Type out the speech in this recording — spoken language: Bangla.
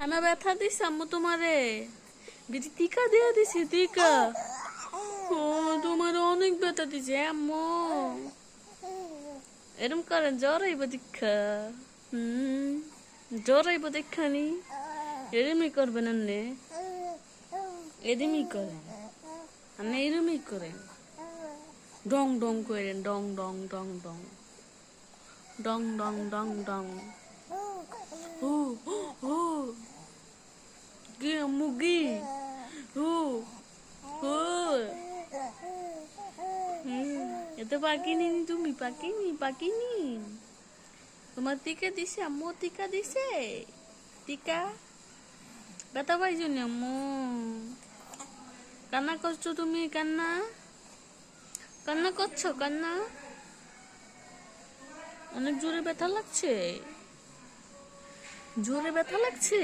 আমি ব্যথা দিছি আম্মু তোমারে। বিটি টিকা দিয়ে দিছি টিকা। ও তোমার অনেক ব্যথা দিছে আম্মু। এরম করেন জ্বর আইব দীক্ষা। জ্বর আইব দেখানি। এরমই করবেন আন্নে। এরমই করেন আন্নে, এরমই করেন। ডং ডং করেন, ডং ডং ডং ডং ডং ডং ডং ডং। ও ও গে আম্মু গে। ও ও এত পাকিনি তুমি, পাকিনি পাকিনি। তোমার টিকা দিছে আম্মু, টিকা দিছে টিকা। ব্যথা পাইছো নি আম্মু? কান্না করছো তুমি? কান্না কান্না করছো? কান্না অনেক জোরে ব্যথা লাগছে, জোরে ব্যথা লাগছে।